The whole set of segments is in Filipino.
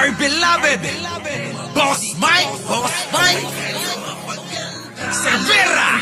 my beloved Boss Mike Cervera.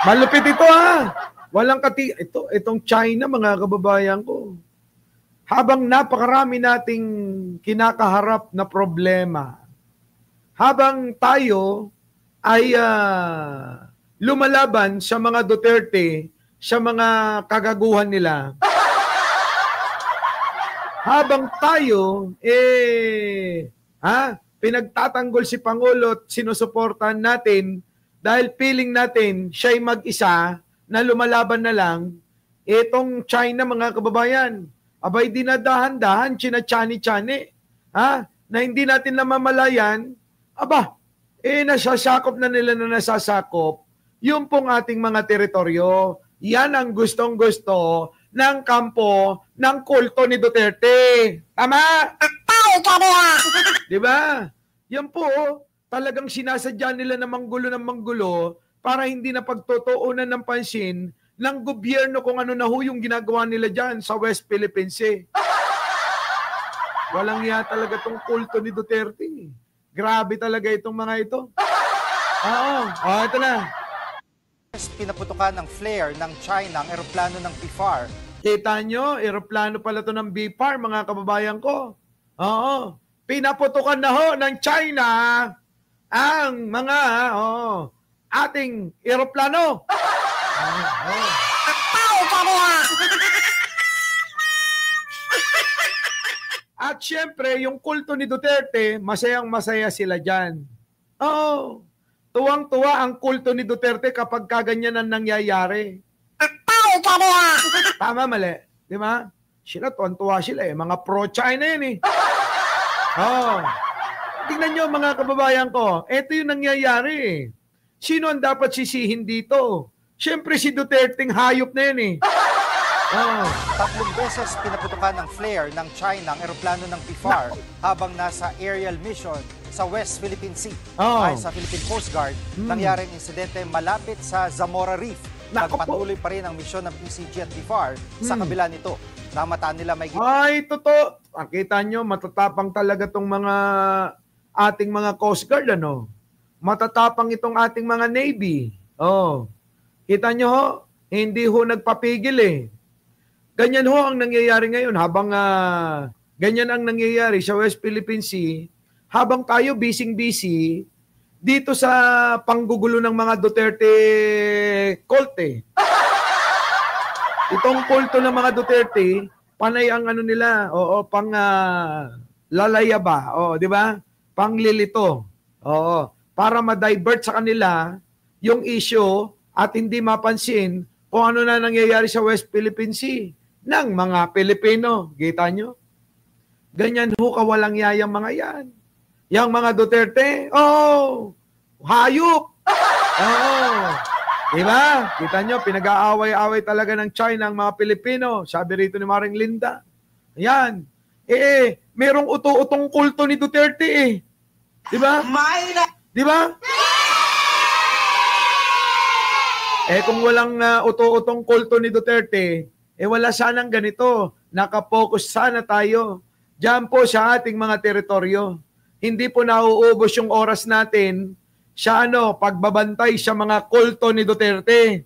Malupit ito ha. Walang itong China, mga kababayan ko. Habang napakarami nating kinakaharap na problema, habang tayo ay lumalaban sa mga Duterte, sa mga kagaguhan nila, habang tayo pinagtatanggol si Pangulo at sinusuportahan natin dahil feeling natin siya'y mag-isa na lumalaban na lang, itong China, mga kababayan, abay dinadahan-dahan, chinachani-chani, na hindi natin namamalayan, nasasakop na nila na nasasakop yung pong ating mga teritoryo. Yan ang gustong-gusto ng kampo ng kulto ni Duterte. Tama? Di ba? Yan po, talagang sinasadya nila na manggulo para hindi na pagtotoonan ng pansin ng gobyerno kung ano na ho yung ginagawa nila dyan sa West Philippine Sea. Walang iya talaga itong kulto ni Duterte. Grabe talaga itong mga ito. Ito na. Pinaputukan ng flare ng China ang eroplano ng BIFAR. Kita nyo, eroplano pala ito ng BIFAR, mga kababayan ko. Pinaputukan na ho ng China ang mga ating eroplano. At syempre, yung kulto ni Duterte, masayang-masaya sila dyan. Tuwang-tuwa ang kulto ni Duterte kapag kaganyan ang nangyayari. Tama, mali. Di ba? Sila, tuwang-tuwa sila eh. Mga pro-China yan eh. Tingnan nyo mga kababayan ko, ito yung nangyayari eh. Sino ang dapat sisihin dito? Siyempre si Duterteng hayop na yan eh. Tatlong beses pinaputukan ng flare ng China ang eroplano ng BIFAR habang nasa aerial mission sa West Philippine Sea. Ayon sa Philippine Coast Guard, nangyaring insidente malapit sa Zamora Reef. Nagpatuloy pa rin ang misyon ng PCG at BIFAR sa kabila nito. Namataan nila may... Ay, totoo. Kita nyo, matatapang talaga itong mga ating mga Coast Guard, ano? Matatapang itong ating mga Navy. Kita nyo ho, hindi ho nagpapigil eh. Ganyan ho ang nangyayari ngayon habang ganyan ang nangyayari sa West Philippine Sea, habang tayo busy-busy dito sa panggugulo ng mga Duterte cult eh. Itong kulto ng mga Duterte, panay ang ano nila, pang lalayaba, di ba? Panglilito. Para ma-divert sa kanila yung issue at hindi mapansin kung ano na nangyayari sa West Philippine Sea ng mga Pilipino. Kita nyo? Ganyan ho kawalang yayang mga yan. Yang mga Duterte, hayop! Diba? Kita nyo, pinag-aaway-away talaga ng China ang mga Pilipino. Sabi rito ni Maring Linda. Ayan. Merong uto-utong kulto ni Duterte eh. Diba? Diba? Kung walang uto-utong kulto ni Duterte, wala sanang ganito. Nakapokus sana tayo diyan po sa ating mga teritoryo. Hindi po nauubos yung oras natin sa pagbabantay sa mga kulto ni Duterte.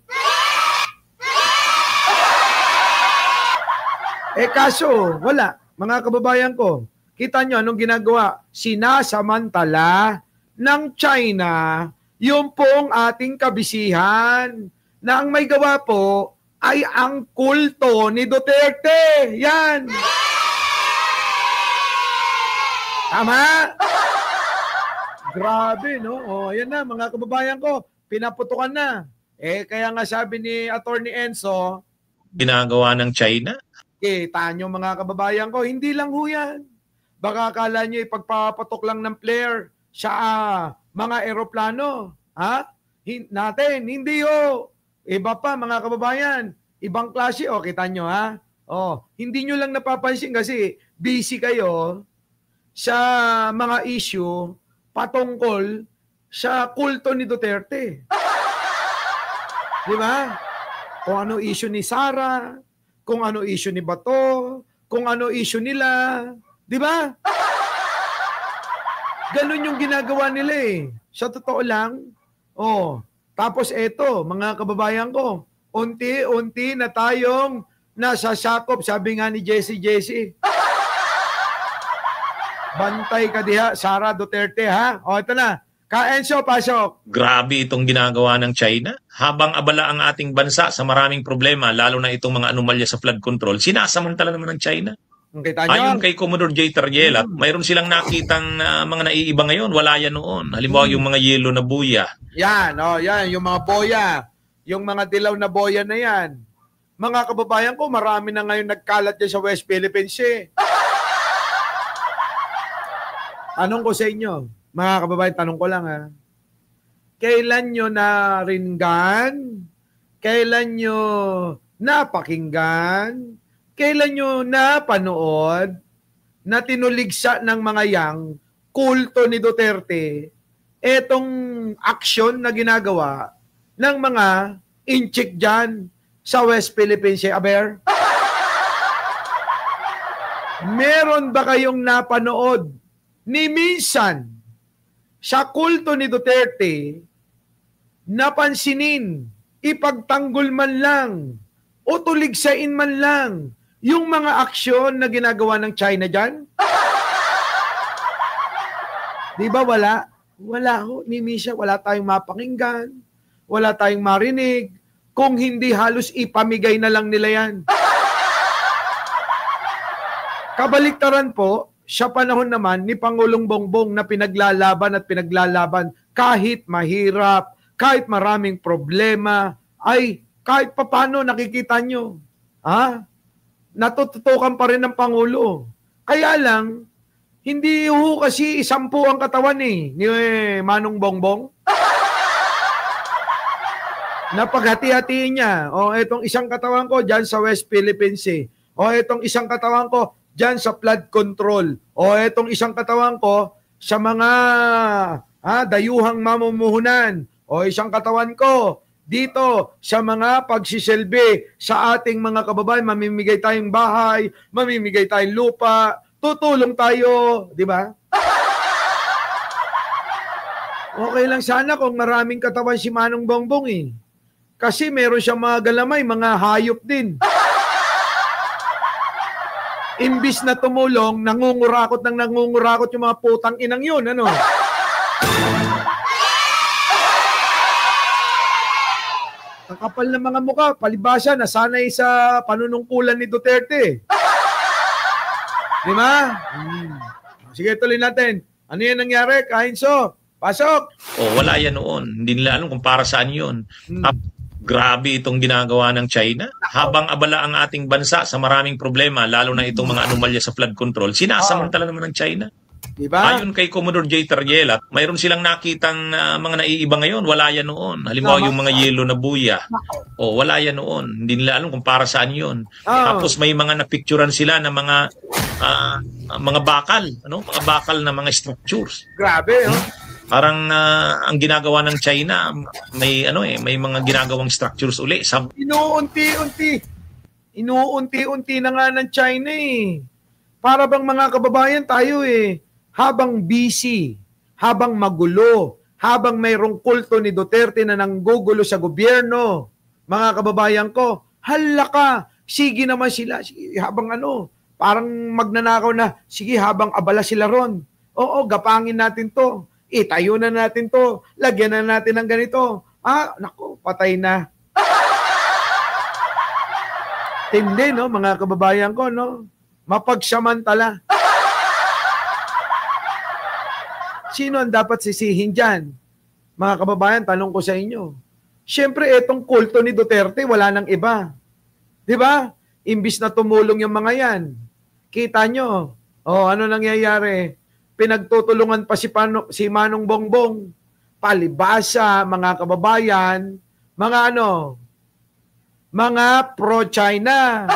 Kaso, wala. Mga kababayan ko, kita nyo anong ginagawa? Sinasamantala ng China yung pong ating kabisihan na ang may gawa po ay ang kulto ni Duterte. Yan. Tama? Grabe, no? Yan na, mga kababayan ko. Pinaputukan na. Kaya nga sabi ni Attorney Enzo, ginagawa ng China? Kita nyo mga kababayan ko, hindi lang ho yan. Baka akala nyo ipagpapatok lang ng flare sa mga eroplano. Natin, hindi ho. Iba pa mga kababayan. Ibang klase, kita nyo ha. Hindi nyo lang napapansin kasi busy kayo sa mga issue patungkol sa kulto ni Duterte. Di ba? Kung ano issue ni Sara, kung ano issue ni Bato, kung ano issue nila. Di ba? Ganun yung ginagawa nila eh. Sa totoo lang, tapos eto, mga kababayan ko, unti-unti na tayong nasasakop, sabi nga ni Jessie. Bantay ka diha, Sara Duterte ha? Ito na. Ka-Enzo, pasok. Grabe itong ginagawa ng China. Habang abala ang ating bansa sa maraming problema, lalo na itong mga anomalya sa flood control, sinasamantala naman ng China. Kita Ayon kay Commodore J. Tarriela, mayroon silang nakitang mga naiiba ngayon. Wala yan noon. Halimbawa yung mga yelo na buya. Yan, yan. Yung mga boya. Yung mga dilaw na boya na yan. Mga kababayan ko, marami na ngayon nagkalat dyan sa West Philippines eh. Tanong ko sa inyo, mga kababayan, tanong ko lang ha. Kailan nyo naringgan? Kailan nyo napakinggan? Kailan nyo napanood na tinuligsa ng mga yang kulto ni Duterte etong aksyon na ginagawa ng mga inchik dyan sa West Philippines, Aber? Meron ba kayong napanood ni minsan sa kulto ni Duterte napansinin, ipagtanggol man lang o tuligsain man lang yung mga aksyon na ginagawa ng China dyan? Di ba wala? Wala ho, ni Misha, wala tayong mapakinggan, wala tayong marinig, kung hindi halos ipamigay na lang nila yan. Kabaliktaran po, sa panahon naman ni Pangulong Bongbong na pinaglalaban kahit mahirap, kahit maraming problema, ay kahit papano nakikita nyo, natututukan pa rin ng Pangulo. Kaya lang, hindi ho kasi 10 ang katawan ni Manong Bongbong. Napaghati-hatiin niya, etong isang katawan ko dyan sa West Philippines etong isang katawan ko dyan sa flood control. Etong isang katawan ko sa mga dayuhang mamumuhunan. Isang katawan ko dito sa mga pagsisilbi sa ating mga kababayan. Mamimigay tayong bahay, mamimigay tayong lupa, tutulong tayo. Di ba? Okay lang sana kung maraming katawan si Manong Bongbong eh. Kasi meron siyang mga galamay, mga hayop din. Imbis na tumulong, nangungurakot yung mga putang inang yun. Ano? Ang kapal ng mga mukha, palibasa, nasanay sa panunungkulan ni Duterte. Di ba? Sige, tuloy natin. Ano yan nangyari? Kainso, pasok! Wala yan noon. Hindi nila alam kung para saan yun. Grabe itong ginagawa ng China. Habang abala ang ating bansa sa maraming problema, lalo na itong mga anomalya sa flood control, sinasamantala naman ng China. Diba? Ayon kay Commodore J. Tarriela, mayroon silang nakitang mga naiiba ngayon. Wala yan noon. Halimbawa yung mga yelo na buya. Wala yan noon. Hindi nila alam kung para saan yun. Tapos may mga napicturan sila na mga bakal. Mga bakal na mga structures. Grabe, Parang ang ginagawa ng China, may mga ginagawang structures uli. Inuunti-unti na nga ng China eh. Para bang mga kababayan tayo eh, habang busy, habang magulo, habang mayroong kulto ni Duterte na nanggugulo sa gobyerno, mga kababayan ko, hala ka, sige naman sila, sige, habang parang magnanakaw na, sige habang abala sila ron. Gapangin natin to. Itayo na natin to. Lagyan na natin ng ganito. Naku, patay na. Tindi, mga kababayan ko, mapagsamantala. Sino ang dapat sisihin dyan? Mga kababayan, tanong ko sa inyo. Siyempre, etong kulto ni Duterte, wala nang iba. Di ba? Imbis na tumulong yung mga yan. Kita nyo, ano nangyayari? Pinagtutulungan pa si Manong Bongbong. Palibasa, mga kababayan, mga pro-China.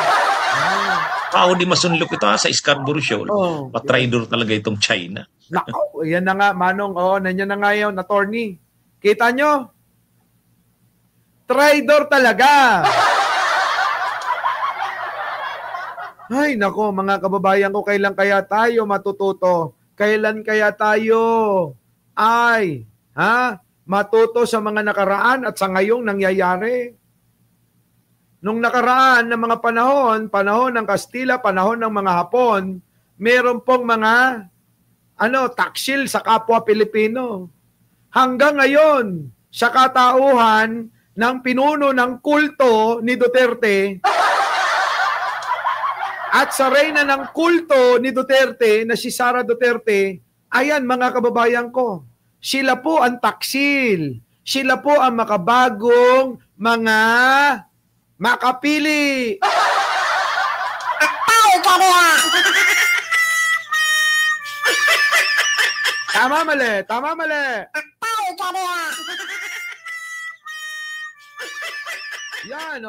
Di masunlok ito sa Scarborough Shoal. Patraidor talaga itong China. Nako, yan na nga, Manong. Nandiyan na nga yun, attorney. Kita nyo? Traidor talaga. Ay, nako, mga kababayan ko, kailan kaya tayo matututo? Kailan kaya tayo matuto sa mga nakaraan at sa ngayong nangyayari? Nung nakaraan ng mga panahon ng Kastila, panahon ng mga Hapon, meron pong mga taksil sa kapwa Pilipino. Hanggang ngayon, sa katauhan ng pinuno ng kulto ni Duterte at sa reyna ng kulto ni Duterte na si Sara Duterte, ayan mga kababayan ko, sila po ang taksil. Sila po ang makabagong mga makapili. Tama mali, tama mali. Yan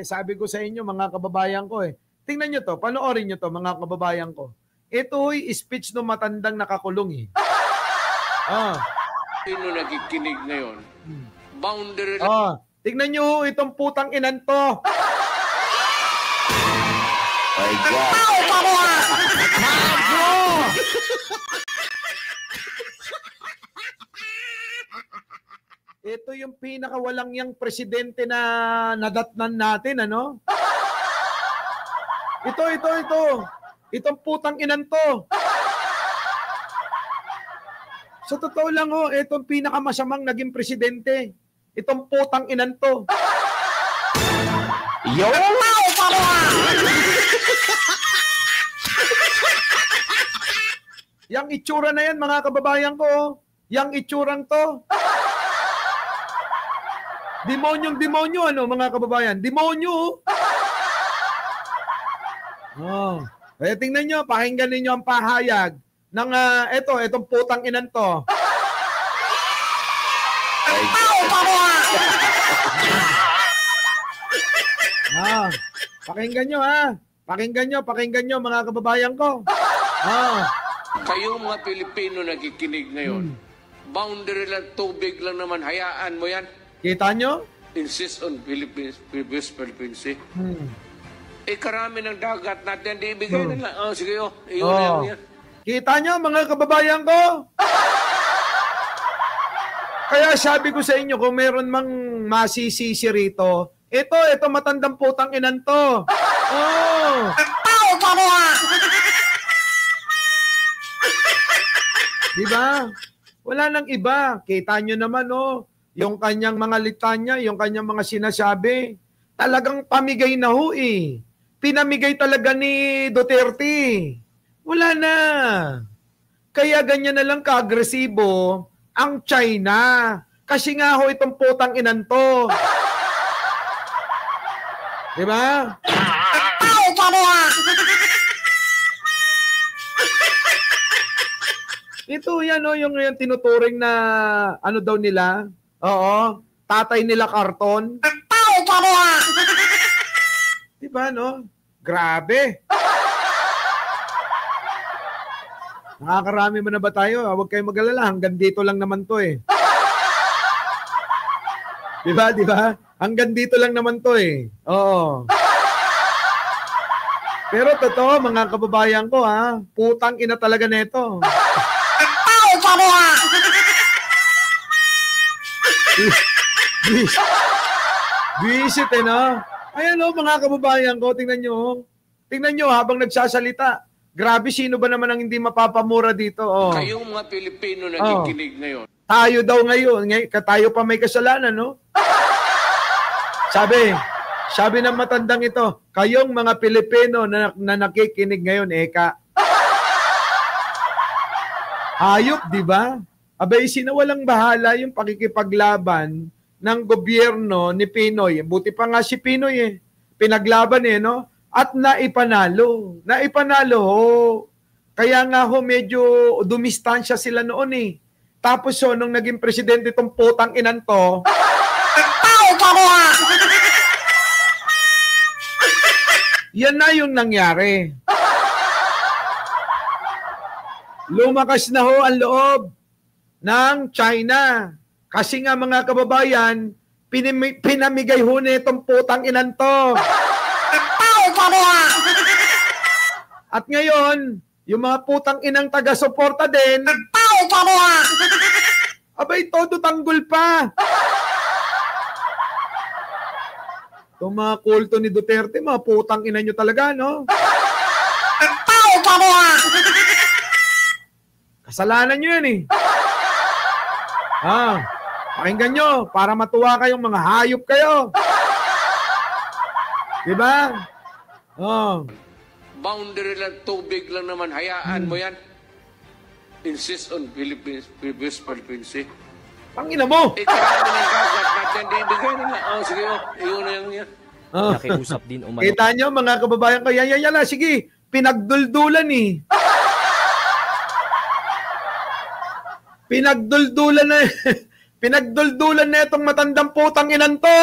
sabi ko sa inyo mga kababayan ko tingnan nyo to, panoorin nyo to mga kababayan ko. Ito'y speech ng matandang nakakulong Sino nakikinig ngayon? Boundary tingnan nyo itong putang inan to. My God. Ito yung pinakawalang yang presidente na nadatnan natin, Ito. Itong putang inan to. Sa totoo lang itong pinakamasamang naging presidente. Itong putang inan to. Yo! Yang itsura na yan, mga kababayan ko. Yang itsurang to. Demonyong-demonyo, mga kababayan? Demonyo. Kaya tingnan nyo, pakinggan ninyo ang pahayag ng itong putang inan to. Pakinggan nyo, mga kababayan ko. Kayong mga Pilipino nakikinig ngayon, boundary lang, tubig lang naman, hayaan mo yan. Kita nyo? Insist on Philippines, West Philippine Sea. Karami ng dagat natin, di ibigay nila. Sige, iyon. Kita nyo, mga kababayan ko? Kaya sabi ko sa inyo, kung meron mang masisisi rito, ito matandang putang inan to. Diba? Wala nang iba. Kita nyo naman, yung kanyang mga litanya, yung kanyang mga sinasabi, talagang pamigay na Pinamigay talaga ni Duterte. Wala na. Kaya ganyan na lang ka-agresibo ang China. Kasi nga itong putang inan to. Diba? Ito yan yung tinuturing na daw nila. Oo. Tatay nila karton. Diba, Grabe. Nakakarami mo na ba tayo? Huwag kayong mag-alala. Hanggang dito lang naman to Diba? Hanggang dito lang naman to Oo. Pero totoo, mga kababayan ko, putang ina talaga neto. Visit Ayan mga kababayan ko, tingnan nyo. Tingnan nyo habang nagsasalita. Grabe, sino ba naman ang hindi mapapamura dito? Kayong mga Pilipino nakikinig ngayon. Tayo daw ngayon. Tayo pa may kasalanan, Sabi ng matandang ito, kayong mga Pilipino na nakikinig ngayon, hayop, di ba? Abay, sinawalang bahala yung pakikipaglaban ng gobyerno ni Pinoy. Buti pa nga si Pinoy pinaglaban at naipanalo. Kaya nga medyo dumistansya sila noon Tapos nung naging presidente itong putang inan to, yan na yung nangyari. Lumakas na ang loob ng China. Kasi nga mga kababayan, pinamigay nitong putang inan to. At ngayon, yung mga putang inang taga-suporta din, abay, todo tanggol pa. Itong mga kulto ni Duterte, mga putang ina nyo talaga, no? Kasalanan nyo yan eh. Pakinggan nyo, para matuwa kayong mga hayop kayo. Diba? Boundary lang, tubig lang naman. Hayaan mo yan. Insist on West Philippine Sea. Pangina mo! Karami ng dagat natin. Di ibigay na nga. Sige, iyon na yan. Nakiusap din umano. Kita nyo, mga kababayan ko, yan na. Sige, pinagduldulan eh. Pinagduldulan na itong matandang putang inan to.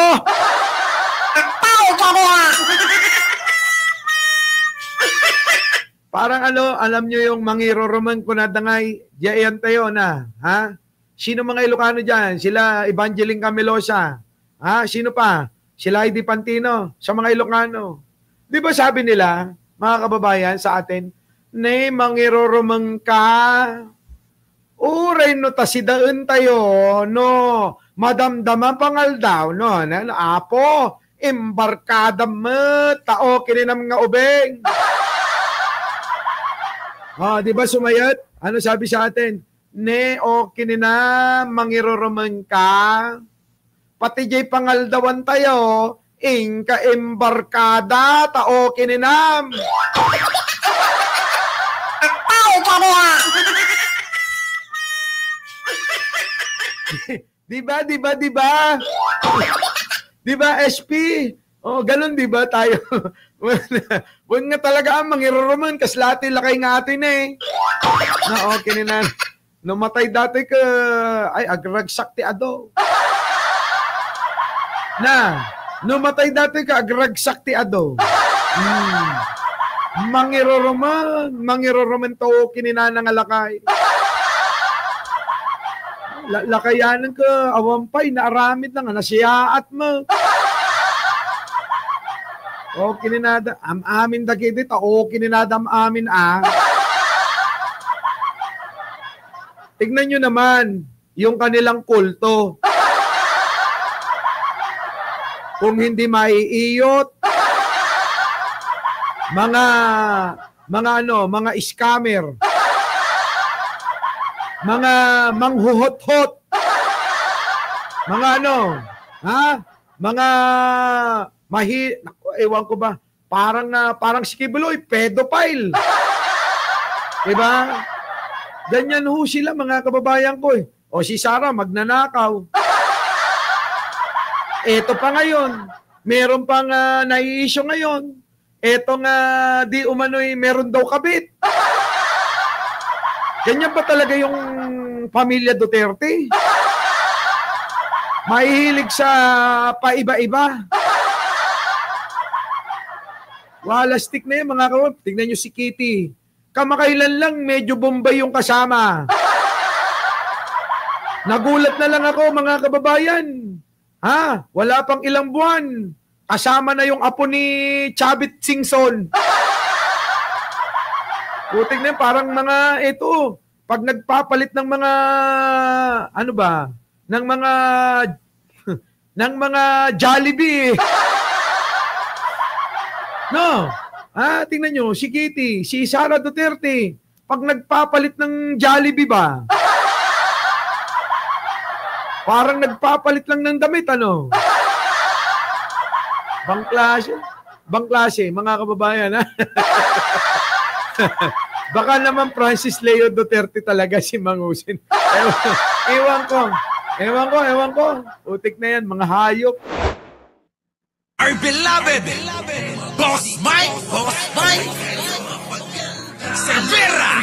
Parang alam nyo yung mangiroroman ko na dangay, diyan tayo na, ha? Sino mga Ilocano dyan? Sila Evangeline Camilosa. Ha? Sino pa? Sila Heidi Pantino sa mga Ilocano. Di ba sabi nila, mga kababayan sa atin, ne mangiroroman ka, uray no tasidaan tayo, no, madamdaman pangal daw, no, apo, embarkada mo, tao kininam nga ubeng. Di ba sumayat? Ano sabi sa atin? Ne, o kinina, mangiroroman ka, pati jay pangaldawan tayo, ingka embarkada, tao kininam. Diba? Diba, SP? Ganun diba tayo? Huwag nga talaga ang mangiroroman, kaslati lakay nga atin eh. Na okay na. Namatay dati ka, ay, agragsak ti ado. Namatay dati ka, agragsak ti ado. Mangiroroman to, kininanang alakay. Lakayanan ka, awampay, naaramid lang, nasiyaat mo. Kininada, amin dagiti, kininada amin Tignan nyo naman, yung kanilang kulto. Kung hindi maiiyot, mga scammer, mga manghuhot-hot, mga ewan ko ba, parang si Kibuloy, pedophile. Diba? Ganyan ho sila, mga kababayan ko eh. O si Sarah, magnanakaw. Eto pa ngayon, meron pang nai-issue ngayon. Eto nga, di umano'y meron daw kabit. Ganyan ba talaga yung pamilya Duterte? Mahihilig sa paiba-iba. Walastik na yun, mga kababayan. Tignan nyo si Kitty. Kamakailan lang, medyo Bombay yung kasama. Nagulat na lang ako, mga kababayan. Wala pang ilang buwan. Kasama na yung apo ni Chavit Singson. Putik na yun, parang mga, pag nagpapalit ng mga, ng mga Jollibee. No. Tingnan nyo, si Kitty, si Sara Duterte, pag nagpapalit ng Jollibee ba? Parang nagpapalit lang ng damit, Bang klase, mga kababayan, Baka naman Francis Leo Duterte talaga si Mangusin. Ewan ko. Utik na yan, mga hayop. Our beloved Boss Mike Cervera.